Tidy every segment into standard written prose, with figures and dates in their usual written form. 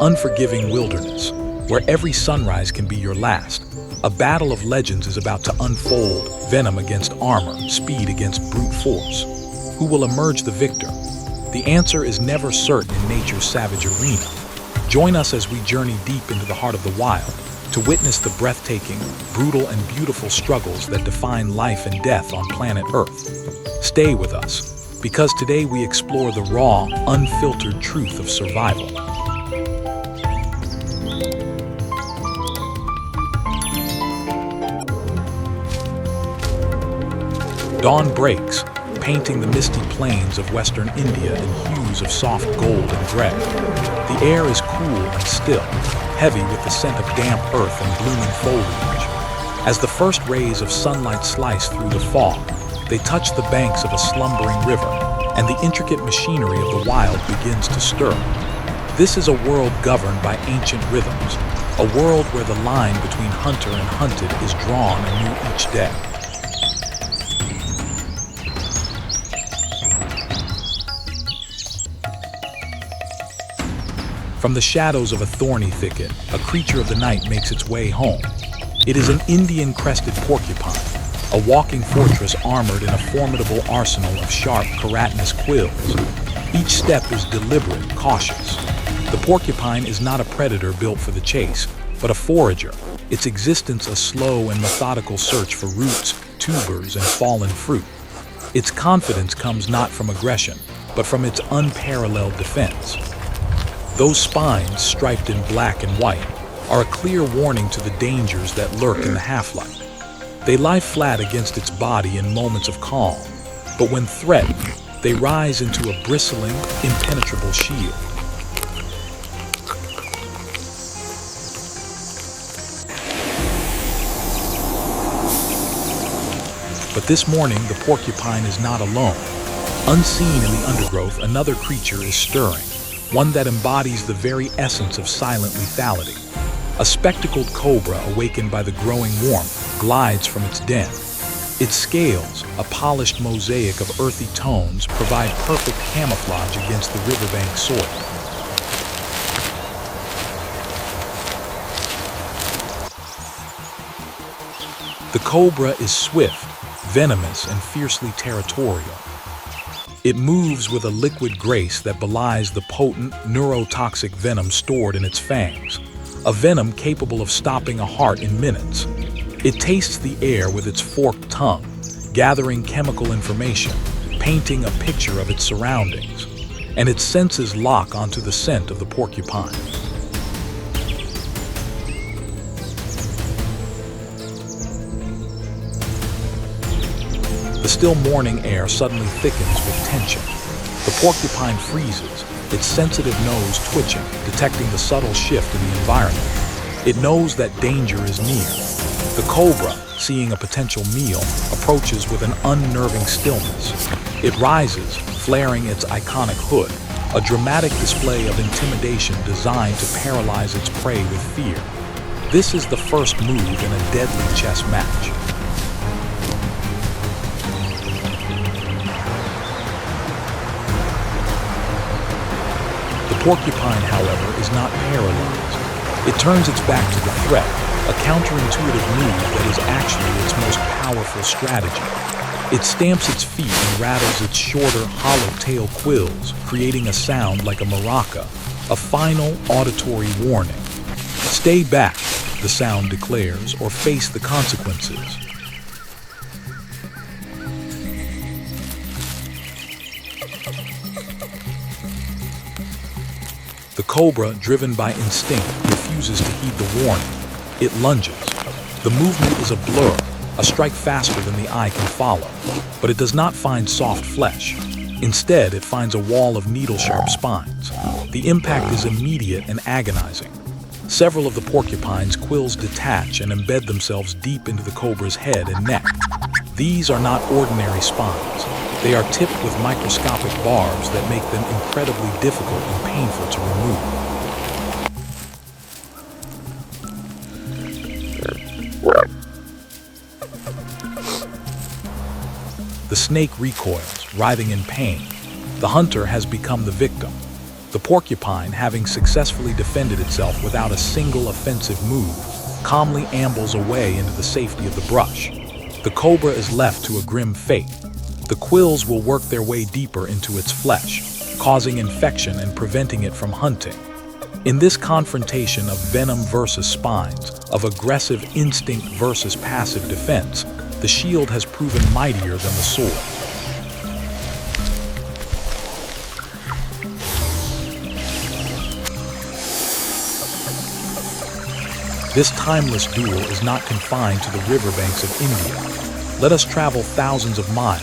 unforgiving wilderness, where every sunrise can be your last. A battle of legends is about to unfold, venom against armor, speed against brute force. Who will emerge the victor? The answer is never certain in nature's savage arena. Join us as we journey deep into the heart of the wild, to witness the breathtaking, brutal, and beautiful struggles that define life and death on planet Earth. Stay with us, because today we explore the raw, unfiltered truth of survival. Dawn breaks, painting the misty plains of western India in hues of soft gold and gray. The air is cool and still, heavy with the scent of damp earth and blooming foliage. As the first rays of sunlight slice through the fog, they touch the banks of a slumbering river, and the intricate machinery of the wild begins to stir. This is a world governed by ancient rhythms, a world where the line between hunter and hunted is drawn anew each day. From the shadows of a thorny thicket, a creature of the night makes its way home. It is an Indian crested porcupine, a walking fortress armored in a formidable arsenal of sharp, keratinous quills. Each step is deliberate, cautious. The porcupine is not a predator built for the chase, but a forager, its existence a slow and methodical search for roots, tubers, and fallen fruit. Its confidence comes not from aggression, but from its unparalleled defense. Those spines, striped in black and white, are a clear warning to the dangers that lurk in the half-light. They lie flat against its body in moments of calm, but when threatened, they rise into a bristling, impenetrable shield. But this morning, the porcupine is not alone. Unseen in the undergrowth, another creature is stirring. One that embodies the very essence of silent lethality. A spectacled cobra awakened by the growing warmth glides from its den. Its scales, a polished mosaic of earthy tones, provide perfect camouflage against the riverbank soil. The cobra is swift, venomous, and fiercely territorial. It moves with a liquid grace that belies the potent, neurotoxic venom stored in its fangs, a venom capable of stopping a heart in minutes. It tastes the air with its forked tongue, gathering chemical information, painting a picture of its surroundings, and its senses lock onto the scent of the porcupine. The still morning air suddenly thickens with tension. The porcupine freezes, its sensitive nose twitching, detecting the subtle shift in the environment. It knows that danger is near. The cobra, seeing a potential meal, approaches with an unnerving stillness. It rises, flaring its iconic hood, a dramatic display of intimidation designed to paralyze its prey with fear. This is the first move in a deadly chess match. The porcupine, however, is not paralyzed. It turns its back to the threat, a counterintuitive move that is actually its most powerful strategy. It stamps its feet and rattles its shorter, hollow-tail quills, creating a sound like a maraca, a final auditory warning. Stay back, the sound declares, or face the consequences. The cobra, driven by instinct, refuses to heed the warning. It lunges. The movement is a blur, a strike faster than the eye can follow, but it does not find soft flesh. Instead, it finds a wall of needle-sharp spines. The impact is immediate and agonizing. Several of the porcupine's quills detach and embed themselves deep into the cobra's head and neck. These are not ordinary spines. They are tipped with microscopic barbs that make them incredibly difficult and painful to remove. The snake recoils, writhing in pain. The hunter has become the victim. The porcupine, having successfully defended itself without a single offensive move, calmly ambles away into the safety of the brush. The cobra is left to a grim fate. The quills will work their way deeper into its flesh, causing infection and preventing it from hunting. In this confrontation of venom versus spines, of aggressive instinct versus passive defense, the shield has proven mightier than the sword. This timeless duel is not confined to the riverbanks of India. Let us travel thousands of miles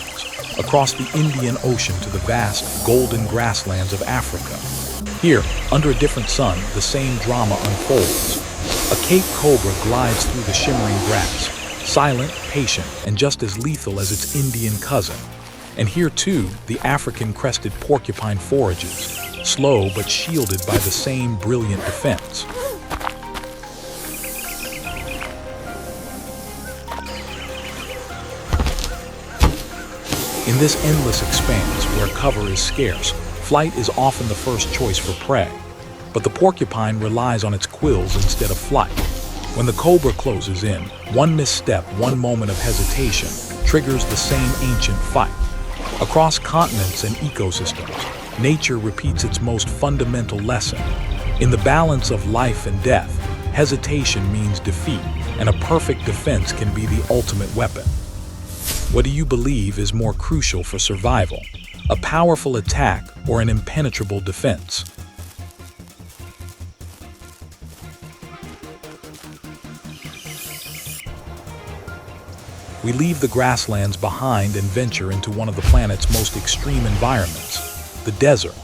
across the Indian Ocean to the vast, golden grasslands of Africa. Here, under a different sun, the same drama unfolds. A Cape cobra glides through the shimmering grass, silent, patient, and just as lethal as its Indian cousin. And here, too, the African crested porcupine forages, slow but shielded by the same brilliant defense. In this endless expanse, where cover is scarce, flight is often the first choice for prey. But the porcupine relies on its quills instead of flight. When the cobra closes in, one misstep, one moment of hesitation, triggers the same ancient fight. Across continents and ecosystems, nature repeats its most fundamental lesson. In the balance of life and death, hesitation means defeat, and a perfect defense can be the ultimate weapon. What do you believe is more crucial for survival? A powerful attack or an impenetrable defense? We leave the grasslands behind and venture into one of the planet's most extreme environments, the desert.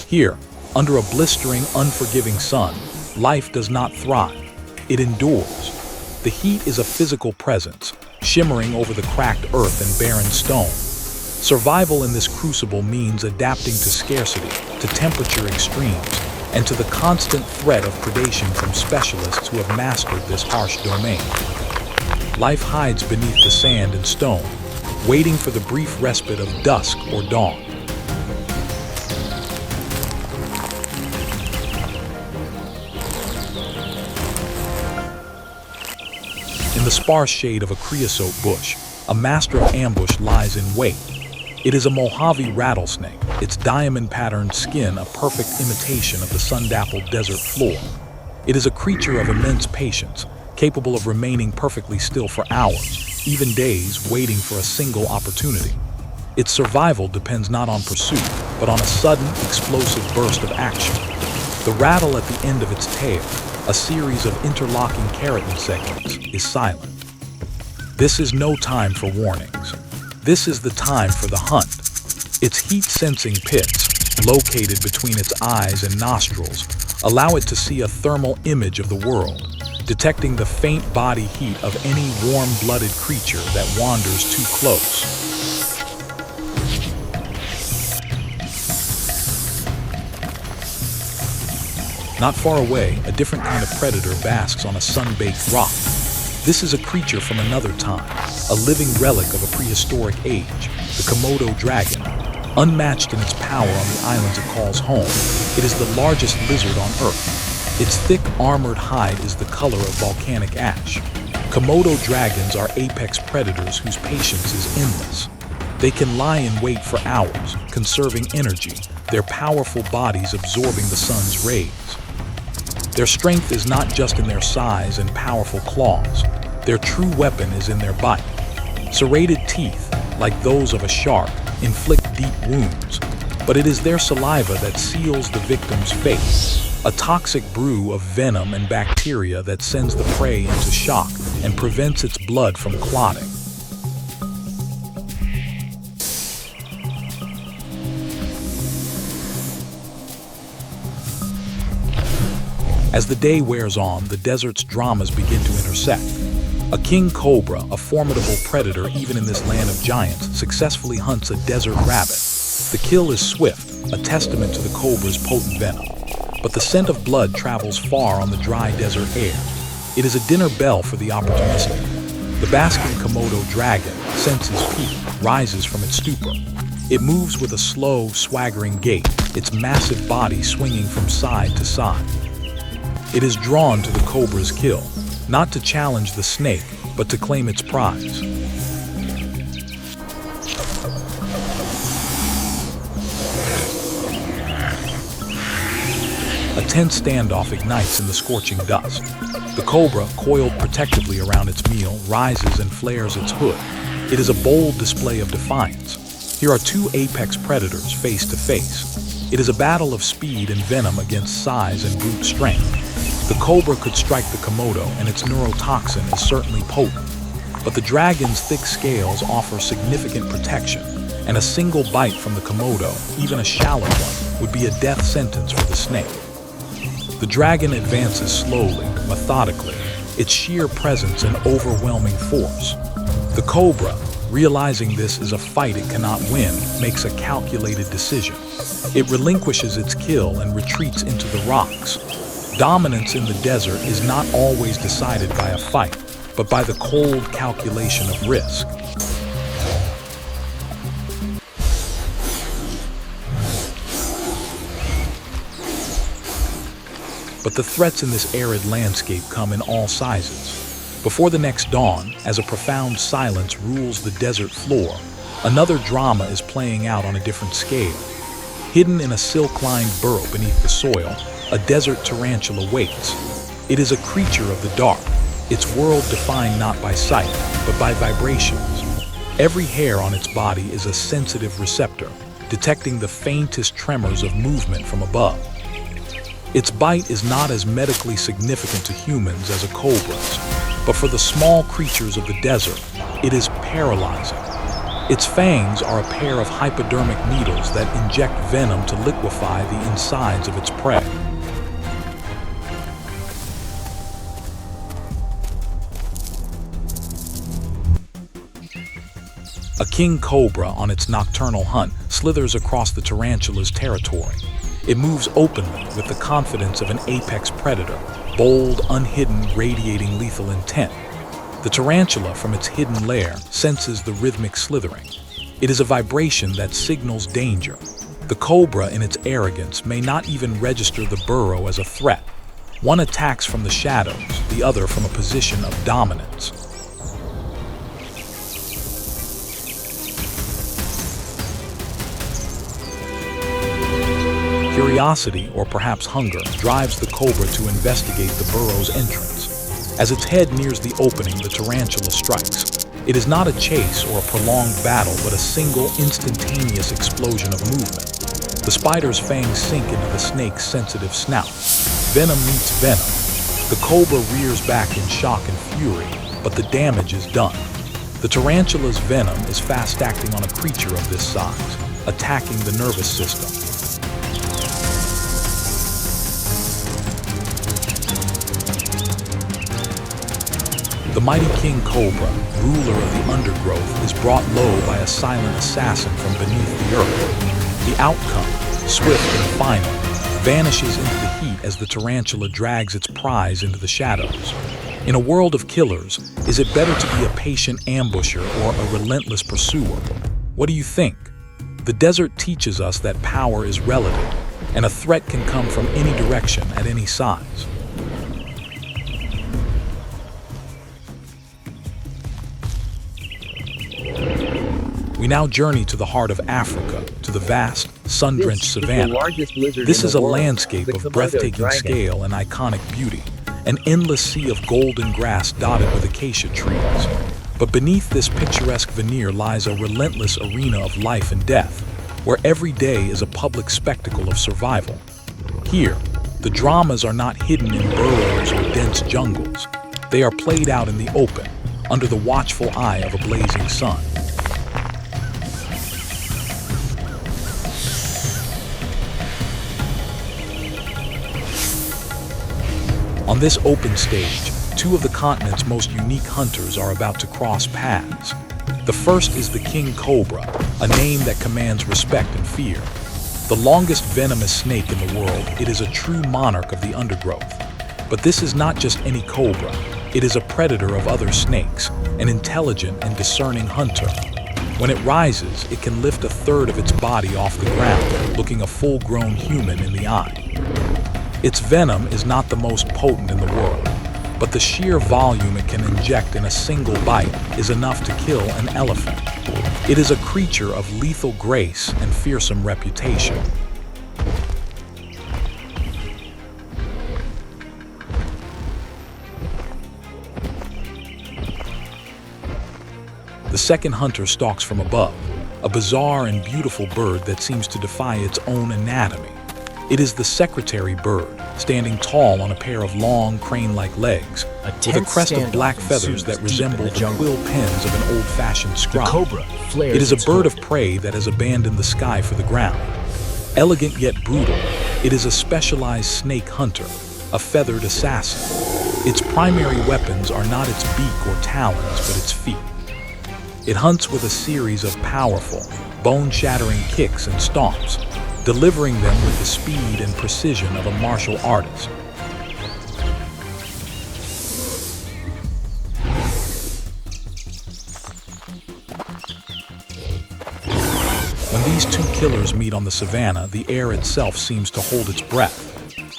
Here, under a blistering, unforgiving sun, life does not thrive. It endures. The heat is a physical presence, shimmering over the cracked earth and barren stone. Survival in this crucible means adapting to scarcity, to temperature extremes, and to the constant threat of predation from specialists who have mastered this harsh domain. Life hides beneath the sand and stone, waiting for the brief respite of dusk or dawn. In the sparse shade of a creosote bush, a master of ambush lies in wait. It is a Mojave rattlesnake, its diamond-patterned skin a perfect imitation of the sun-dappled desert floor. It is a creature of immense patience, capable of remaining perfectly still for hours, even days, waiting for a single opportunity. Its survival depends not on pursuit, but on a sudden, explosive burst of action. The rattle at the end of its tail, a series of interlocking keratin segments, is silent. This is no time for warnings. This is the time for the hunt. Its heat-sensing pits, located between its eyes and nostrils, allow it to see a thermal image of the world, detecting the faint body heat of any warm-blooded creature that wanders too close. Not far away, a different kind of predator basks on a sun-baked rock. This is a creature from another time, a living relic of a prehistoric age, the Komodo dragon. Unmatched in its power on the islands it calls home, it is the largest lizard on Earth. Its thick, armored hide is the color of volcanic ash. Komodo dragons are apex predators whose patience is endless. They can lie in wait for hours, conserving energy, their powerful bodies absorbing the sun's rays. Their strength is not just in their size and powerful claws. Their true weapon is in their bite. Serrated teeth, like those of a shark, inflict deep wounds, but it is their saliva that seals the victim's fate. A toxic brew of venom and bacteria that sends the prey into shock and prevents its blood from clotting. As the day wears on, the desert's dramas begin to intersect. A king cobra, a formidable predator even in this land of giants, successfully hunts a desert rabbit. The kill is swift, a testament to the cobra's potent venom. But the scent of blood travels far on the dry desert air. It is a dinner bell for the opportunistic. The basking Komodo dragon, senses heat, rises from its stupor. It moves with a slow, swaggering gait, its massive body swinging from side to side. It is drawn to the cobra's kill, not to challenge the snake, but to claim its prize. A tense standoff ignites in the scorching dust. The cobra, coiled protectively around its meal, rises and flares its hood. It is a bold display of defiance. Here are two apex predators face to face. It is a battle of speed and venom against size and brute strength. The cobra could strike the Komodo, and its neurotoxin is certainly potent. But the dragon's thick scales offer significant protection, and a single bite from the Komodo, even a shallow one, would be a death sentence for the snake. The dragon advances slowly, methodically, its sheer presence an overwhelming force. The cobra, realizing this is a fight it cannot win, makes a calculated decision. It relinquishes its kill and retreats into the rocks. Dominance in the desert is not always decided by a fight, but by the cold calculation of risk. But the threats in this arid landscape come in all sizes. Before the next dawn, as a profound silence rules the desert floor, another drama is playing out on a different scale. Hidden in a silk-lined burrow beneath the soil, a desert tarantula waits. It is a creature of the dark, its world defined not by sight, but by vibrations. Every hair on its body is a sensitive receptor, detecting the faintest tremors of movement from above. Its bite is not as medically significant to humans as a cobra's, but for the small creatures of the desert, it is paralyzing. Its fangs are a pair of hypodermic needles that inject venom to liquefy the insides of its prey. A king cobra on its nocturnal hunt slithers across the tarantula's territory. It moves openly with the confidence of an apex predator, bold, unhidden, radiating lethal intent. The tarantula, from its hidden lair, senses the rhythmic slithering. It is a vibration that signals danger. The cobra, in its arrogance, may not even register the burrow as a threat. One attacks from the shadows, the other from a position of dominance. Curiosity, or perhaps hunger, drives the cobra to investigate the burrow's entrance. As its head nears the opening, the tarantula strikes. It is not a chase or a prolonged battle, but a single, instantaneous explosion of movement. The spider's fangs sink into the snake's sensitive snout. Venom meets venom. The cobra rears back in shock and fury, but the damage is done. The tarantula's venom is fast-acting on a creature of this size, attacking the nervous system. The mighty King Cobra, ruler of the undergrowth, is brought low by a silent assassin from beneath the earth. The outcome, swift and final, vanishes into the heat as the tarantula drags its prize into the shadows. In a world of killers, is it better to be a patient ambusher or a relentless pursuer? What do you think? The desert teaches us that power is relative, and a threat can come from any direction at any size. We now journey to the heart of Africa, to the vast, sun-drenched Savannah. This is a landscape of breathtaking scale and iconic beauty, an endless sea of golden grass dotted with acacia trees. But beneath this picturesque veneer lies a relentless arena of life and death, where every day is a public spectacle of survival. Here, the dramas are not hidden in burrows or dense jungles. They are played out in the open, under the watchful eye of a blazing sun. On this open stage, two of the continent's most unique hunters are about to cross paths. The first is the King Cobra, a name that commands respect and fear. The longest venomous snake in the world, it is a true monarch of the undergrowth. But this is not just any cobra. It is a predator of other snakes, an intelligent and discerning hunter. When it rises, it can lift a third of its body off the ground, looking a full-grown human in the eye. Its venom is not the most potent in the world, but the sheer volume it can inject in a single bite is enough to kill an elephant. It is a creature of lethal grace and fearsome reputation. The second hunter stalks from above, a bizarre and beautiful bird that seems to defy its own anatomy. It is the secretary bird, standing tall on a pair of long, crane-like legs, with a crest of black feathers that resemble the quill pens of an old-fashioned scribe. The cobra flares It is a its bird hood. of prey that has abandoned the sky for the ground. Elegant yet brutal, it is a specialized snake hunter, a feathered assassin. Its primary weapons are not its beak or talons, but its feet. It hunts with a series of powerful, bone-shattering kicks and stomps, delivering them with the speed and precision of a martial artist. When these two killers meet on the savannah, the air itself seems to hold its breath.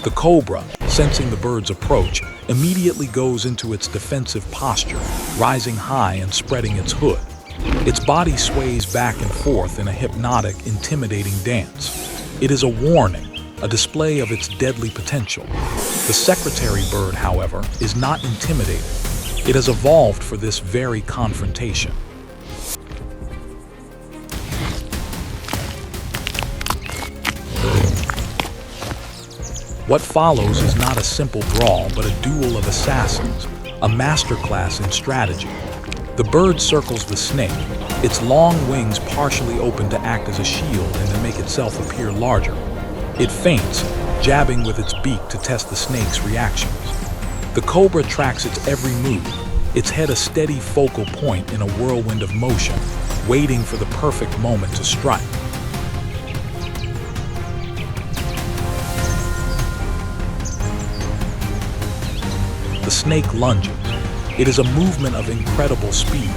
The cobra, sensing the bird's approach, immediately goes into its defensive posture, rising high and spreading its hood. Its body sways back and forth in a hypnotic, intimidating dance. It is a warning, a display of its deadly potential. The secretary bird, however, is not intimidated. It has evolved for this very confrontation. What follows is not a simple brawl, but a duel of assassins, a masterclass in strategy. The bird circles the snake, its long wings partially open to act as a shield and to make itself appear larger. It feints, jabbing with its beak to test the snake's reactions. The cobra tracks its every move, its head a steady focal point in a whirlwind of motion, waiting for the perfect moment to strike. The snake lunges. It is a movement of incredible speed,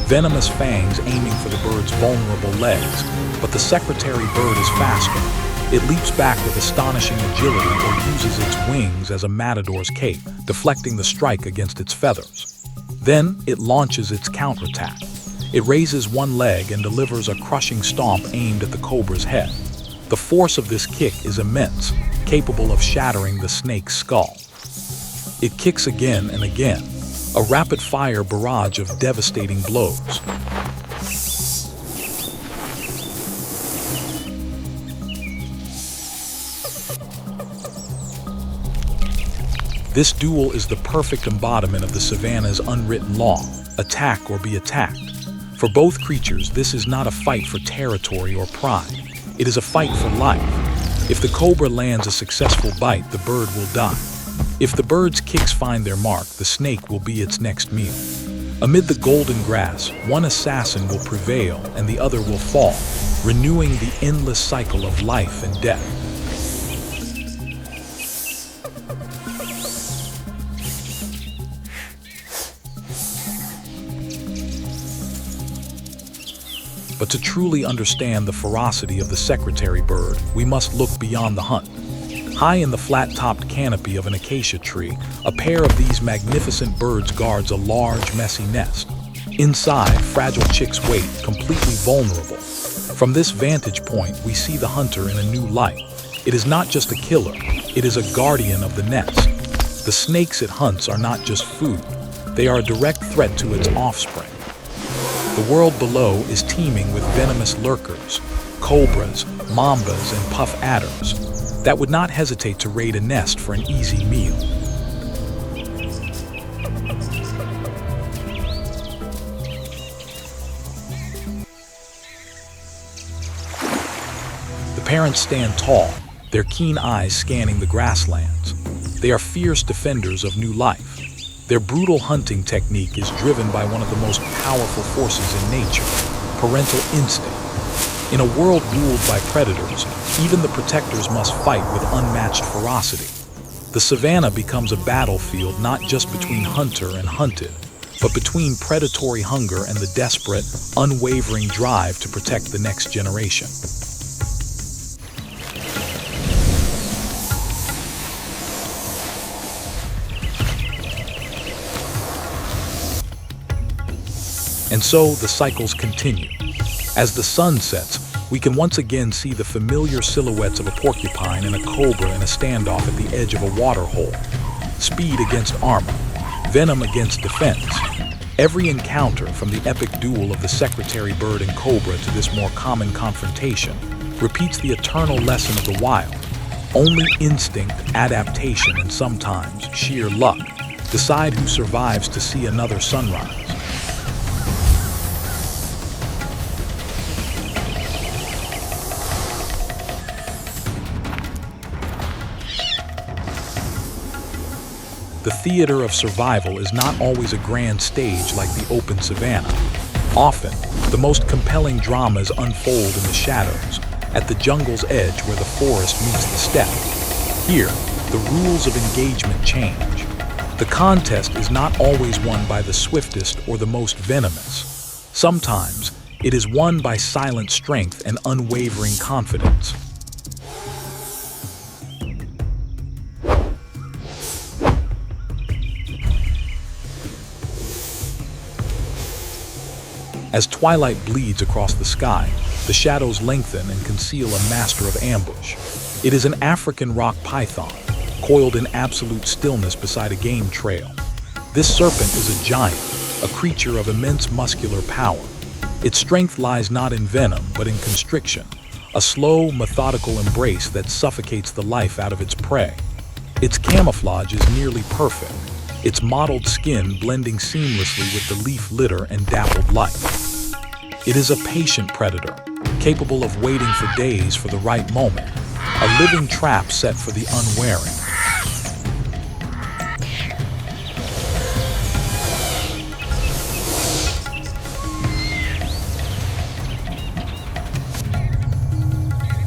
venomous fangs aiming for the bird's vulnerable legs, but the secretary bird is faster. It leaps back with astonishing agility or uses its wings as a matador's cape, deflecting the strike against its feathers. Then it launches its counterattack. It raises one leg and delivers a crushing stomp aimed at the cobra's head. The force of this kick is immense, capable of shattering the snake's skull. It kicks again and again, a rapid-fire barrage of devastating blows. This duel is the perfect embodiment of the savannah's unwritten law, attack or be attacked. For both creatures, this is not a fight for territory or pride. It is a fight for life. If the cobra lands a successful bite, the bird will die. If the bird's kicks find their mark, the snake will be its next meal. Amid the golden grass, one assassin will prevail and the other will fall, renewing the endless cycle of life and death. But to truly understand the ferocity of the secretary bird, we must look beyond the hunt. High in the flat-topped canopy of an acacia tree, a pair of these magnificent birds guards a large, messy nest. Inside, fragile chicks wait, completely vulnerable. From this vantage point, we see the hunter in a new light. It is not just a killer, it is a guardian of the nest. The snakes it hunts are not just food, they are a direct threat to its offspring. The world below is teeming with venomous lurkers, cobras, mambas, and puff adders that would not hesitate to raid a nest for an easy meal. The parents stand tall, their keen eyes scanning the grasslands. They are fierce defenders of new life. Their brutal hunting technique is driven by one of the most powerful forces in nature, parental instinct. In a world ruled by predators, even the protectors must fight with unmatched ferocity. The savannah becomes a battlefield not just between hunter and hunted, but between predatory hunger and the desperate, unwavering drive to protect the next generation. And so the cycles continue. As the sun sets, we can once again see the familiar silhouettes of a porcupine and a cobra in a standoff at the edge of a water hole. Speed against armor, venom against defense. Every encounter, from the epic duel of the secretary bird and cobra to this more common confrontation, repeats the eternal lesson of the wild. Only instinct, adaptation, and sometimes sheer luck decide who survives to see another sunrise. The theater of survival is not always a grand stage like the open savannah. Often, the most compelling dramas unfold in the shadows, at the jungle's edge where the forest meets the steppe. Here, the rules of engagement change. The contest is not always won by the swiftest or the most venomous. Sometimes, it is won by silent strength and unwavering confidence. As twilight bleeds across the sky, the shadows lengthen and conceal a master of ambush. It is an African rock python, coiled in absolute stillness beside a game trail. This serpent is a giant, a creature of immense muscular power. Its strength lies not in venom, but in constriction, a slow, methodical embrace that suffocates the life out of its prey. Its camouflage is nearly perfect, its mottled skin blending seamlessly with the leaf litter and dappled light. It is a patient predator, capable of waiting for days for the right moment, a living trap set for the unwary.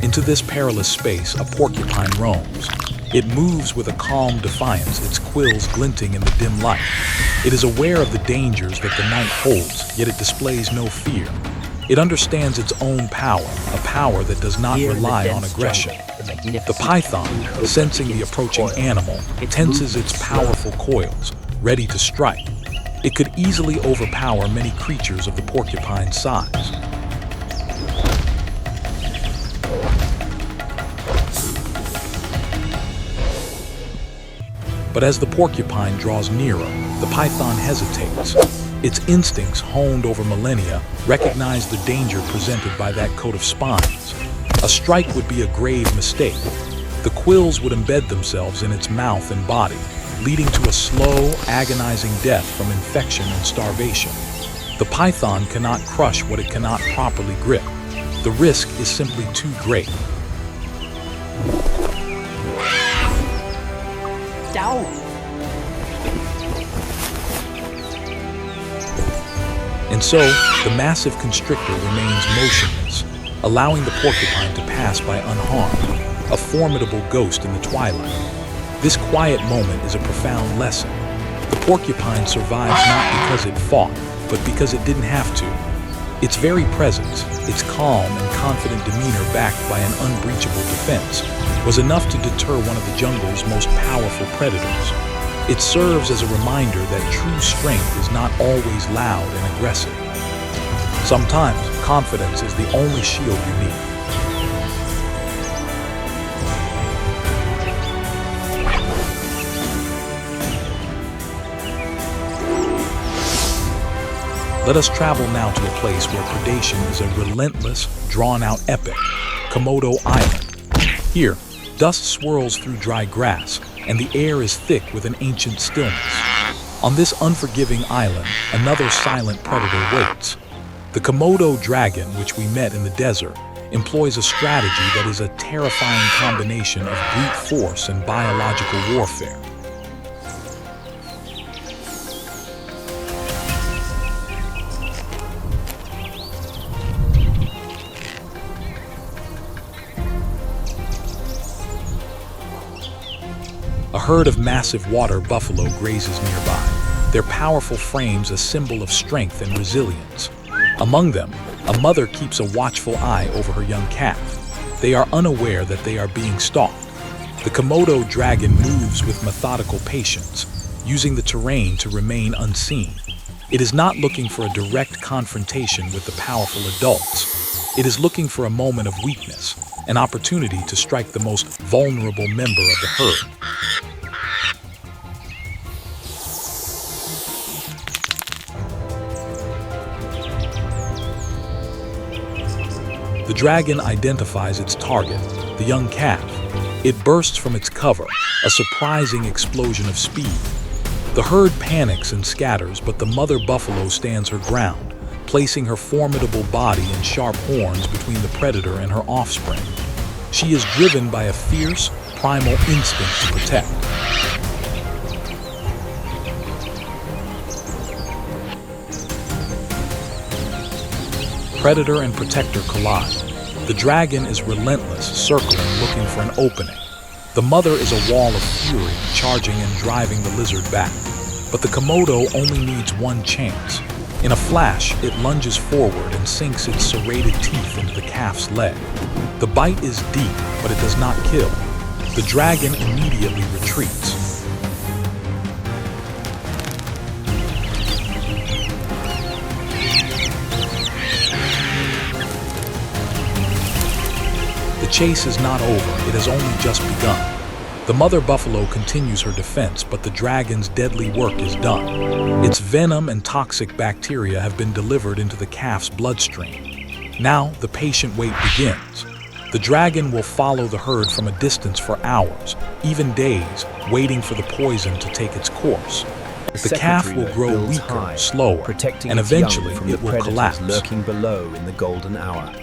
Into this perilous space, a porcupine roams. It moves with a calm defiance, its quills glinting in the dim light. It is aware of the dangers that the night holds, yet it displays no fear. It understands its own power, a power that does not rely on aggression. The python, sensing the approaching animal, tenses its powerful coils, ready to strike. It could easily overpower many creatures of the porcupine's size. But as the porcupine draws nearer, the python hesitates. Its instincts, honed over millennia, recognize the danger presented by that coat of spines. A strike would be a grave mistake. The quills would embed themselves in its mouth and body, leading to a slow, agonizing death from infection and starvation. The python cannot crush what it cannot properly grip. The risk is simply too great. And so, the massive constrictor remains motionless, allowing the porcupine to pass by unharmed, a formidable ghost in the twilight. This quiet moment is a profound lesson. The porcupine survives not because it fought, but because it didn't have to. Its very presence, its calm and confident demeanor backed by an unbreachable defense, was enough to deter one of the jungle's most powerful predators. It serves as a reminder that true strength is not always loud and aggressive. Sometimes, confidence is the only shield you need. Let us travel now to a place where predation is a relentless, drawn-out epic, Komodo Island. Here, dust swirls through dry grass, and the air is thick with an ancient stillness. On this unforgiving island, another silent predator waits. The Komodo dragon, which we met in the desert, employs a strategy that is a terrifying combination of brute force and biological warfare. A herd of massive water buffalo grazes nearby, their powerful frames a symbol of strength and resilience. Among them, a mother keeps a watchful eye over her young calf. They are unaware that they are being stalked. The Komodo dragon moves with methodical patience, using the terrain to remain unseen. It is not looking for a direct confrontation with the powerful adults. It is looking for a moment of weakness, an opportunity to strike the most vulnerable member of the herd. The dragon identifies its target, the young calf. It bursts from its cover, a surprising explosion of speed. The herd panics and scatters, but the mother buffalo stands her ground, placing her formidable body and sharp horns between the predator and her offspring. She is driven by a fierce, primal instinct to protect. Predator and protector collide. The dragon is relentless, circling, looking for an opening. The mother is a wall of fury, charging and driving the lizard back. But the Komodo only needs one chance. In a flash, it lunges forward and sinks its serrated teeth into the calf's leg. The bite is deep, but it does not kill. The dragon immediately retreats. The chase is not over, it has only just begun. The mother buffalo continues her defense, but the dragon's deadly work is done. Its venom and toxic bacteria have been delivered into the calf's bloodstream. Now, the patient wait begins. The dragon will follow the herd from a distance for hours, even days, waiting for the poison to take its course. The calf will grow weaker, slower, and eventually it will collapse. Lurking below in the golden hour.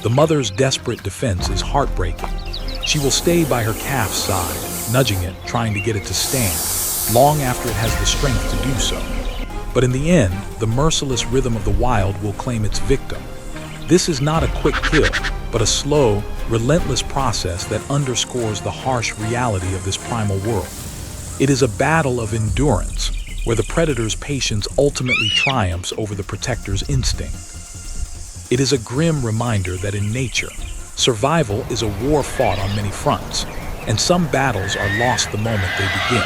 The mother's desperate defense is heartbreaking. She will stay by her calf's side, nudging it, trying to get it to stand, long after it has the strength to do so. But in the end, the merciless rhythm of the wild will claim its victim. This is not a quick kill, but a slow, relentless process that underscores the harsh reality of this primal world. It is a battle of endurance, where the predator's patience ultimately triumphs over the protector's instinct. It is a grim reminder that in nature, survival is a war fought on many fronts, and some battles are lost the moment they begin.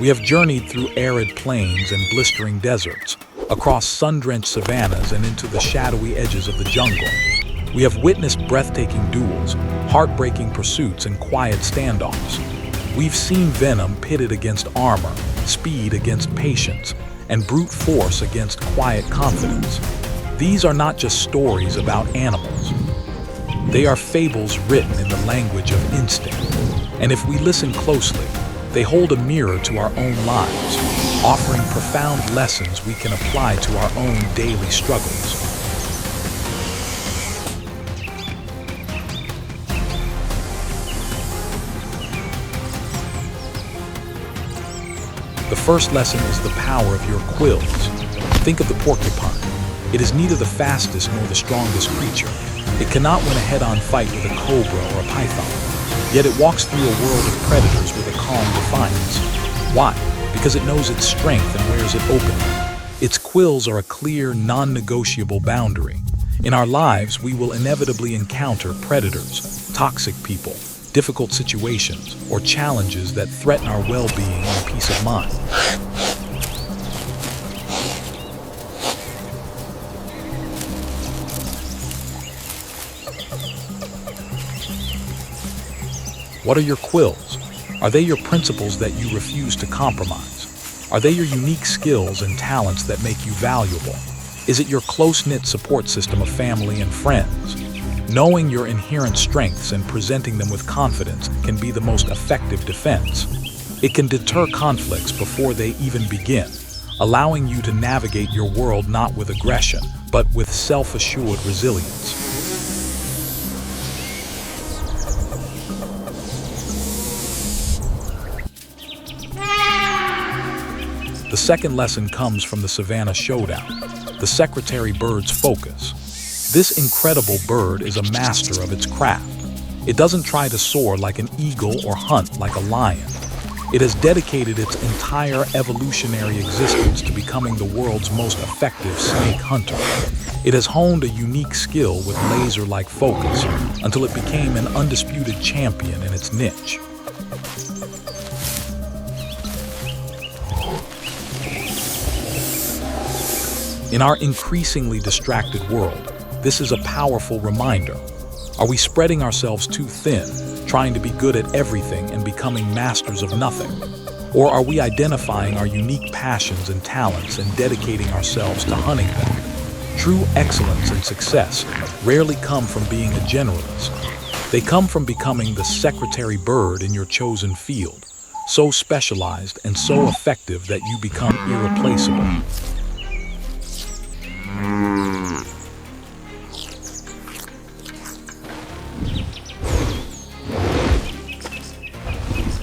We have journeyed through arid plains and blistering deserts, across sun-drenched savannas and into the shadowy edges of the jungle. We have witnessed breathtaking duels, heartbreaking pursuits, and quiet standoffs. We've seen venom pitted against armor, speed against patience, and brute force against quiet confidence. These are not just stories about animals. They are fables written in the language of instinct. And if we listen closely, they hold a mirror to our own lives, offering profound lessons we can apply to our own daily struggles. The first lesson is the power of your quills. Think of the porcupine. It is neither the fastest nor the strongest creature. It cannot win a head-on fight with a cobra or a python. Yet it walks through a world of predators with a calm defiance. Why? Because it knows its strength and wears it openly. Its quills are a clear, non-negotiable boundary. In our lives, we will inevitably encounter predators, toxic people, difficult situations, or challenges that threaten our well-being and peace of mind. What are your quills? Are they your principles that you refuse to compromise? Are they your unique skills and talents that make you valuable? Is it your close-knit support system of family and friends? Knowing your inherent strengths and presenting them with confidence can be the most effective defense. It can deter conflicts before they even begin, allowing you to navigate your world not with aggression, but with self-assured resilience. The second lesson comes from the Savannah showdown, the secretary bird's focus. This incredible bird is a master of its craft. It doesn't try to soar like an eagle or hunt like a lion. It has dedicated its entire evolutionary existence to becoming the world's most effective snake hunter. It has honed a unique skill with laser-like focus until it became an undisputed champion in its niche. In our increasingly distracted world, this is a powerful reminder. Are we spreading ourselves too thin, trying to be good at everything and becoming masters of nothing? Or are we identifying our unique passions and talents and dedicating ourselves to hunting them? True excellence and success rarely come from being a generalist. They come from becoming the secretary bird in your chosen field, so specialized and so effective that you become irreplaceable.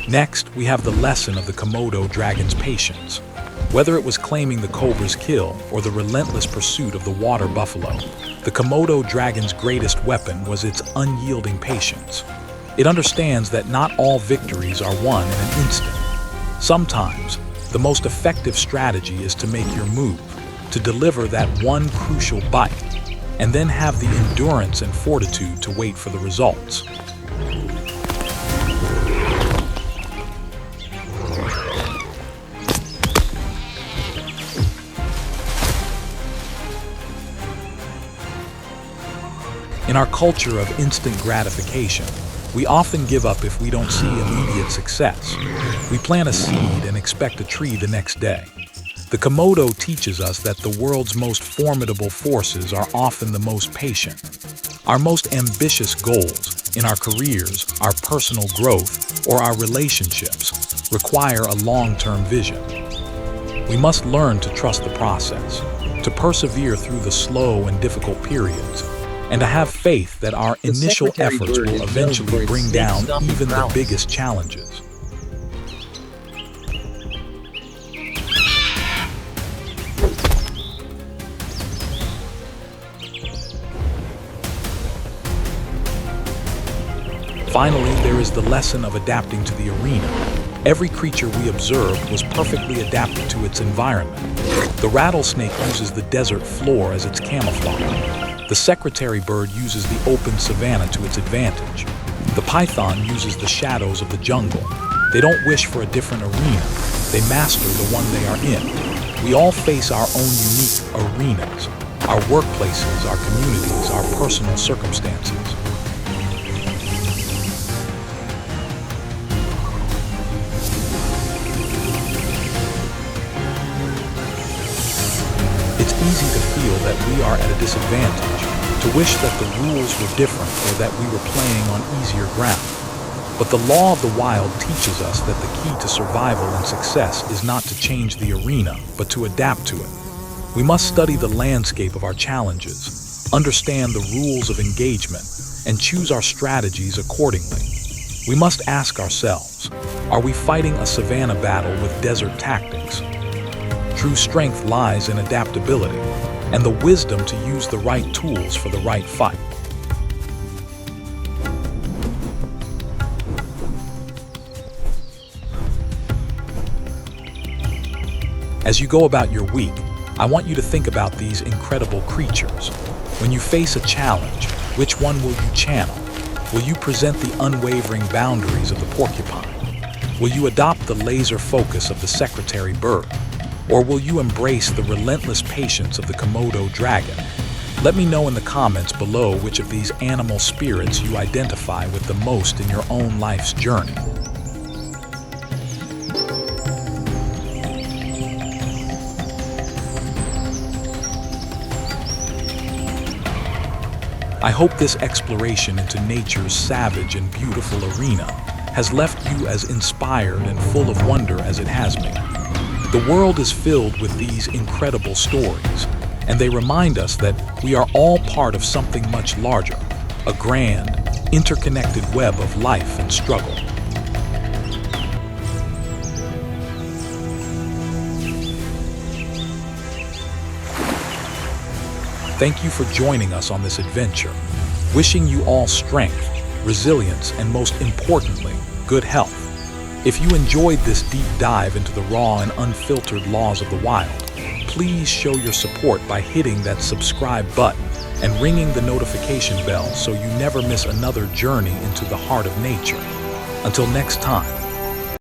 Next, we have the lesson of the Komodo dragon's patience. Whether it was claiming the Cobra's kill or the relentless pursuit of the water buffalo, the Komodo dragon's greatest weapon was its unyielding patience. It understands that not all victories are won in an instant. Sometimes, the most effective strategy is to make your move, to deliver that one crucial bite, and then have the endurance and fortitude to wait for the results. In our culture of instant gratification, we often give up if we don't see immediate success. We plant a seed and expect a tree the next day. The Komodo teaches us that the world's most formidable forces are often the most patient. Our most ambitious goals in our careers, our personal growth, or our relationships require a long-term vision. We must learn to trust the process, to persevere through the slow and difficult periods, and to have faith that our initial efforts will eventually bring down even the biggest challenges. Finally, there is the lesson of adapting to the arena. Every creature we observed was perfectly adapted to its environment. The rattlesnake uses the desert floor as its camouflage. The secretary bird uses the open savanna to its advantage. The python uses the shadows of the jungle. They don't wish for a different arena. They master the one they are in. We all face our own unique arenas, our workplaces, our communities, our personal circumstances. It's easy to feel that we are at a disadvantage, to wish that the rules were different or that we were playing on easier ground. But the law of the wild teaches us that the key to survival and success is not to change the arena, but to adapt to it. We must study the landscape of our challenges, understand the rules of engagement, and choose our strategies accordingly. We must ask ourselves, are we fighting a savanna battle with desert tactics? True strength lies in adaptability and the wisdom to use the right tools for the right fight. As you go about your week, I want you to think about these incredible creatures. When you face a challenge, which one will you channel? Will you present the unwavering boundaries of the porcupine? Will you adopt the laser focus of the secretary bird? Or will you embrace the relentless patience of the Komodo dragon? Let me know in the comments below which of these animal spirits you identify with the most in your own life's journey. I hope this exploration into nature's savage and beautiful arena has left you as inspired and full of wonder as it has me. The world is filled with these incredible stories, and they remind us that we are all part of something much larger, a grand, interconnected web of life and struggle. Thank you for joining us on this adventure. Wishing you all strength, resilience, and most importantly, good health. If you enjoyed this deep dive into the raw and unfiltered laws of the wild, please show your support by hitting that subscribe button and ringing the notification bell so you never miss another journey into the heart of nature. Until next time,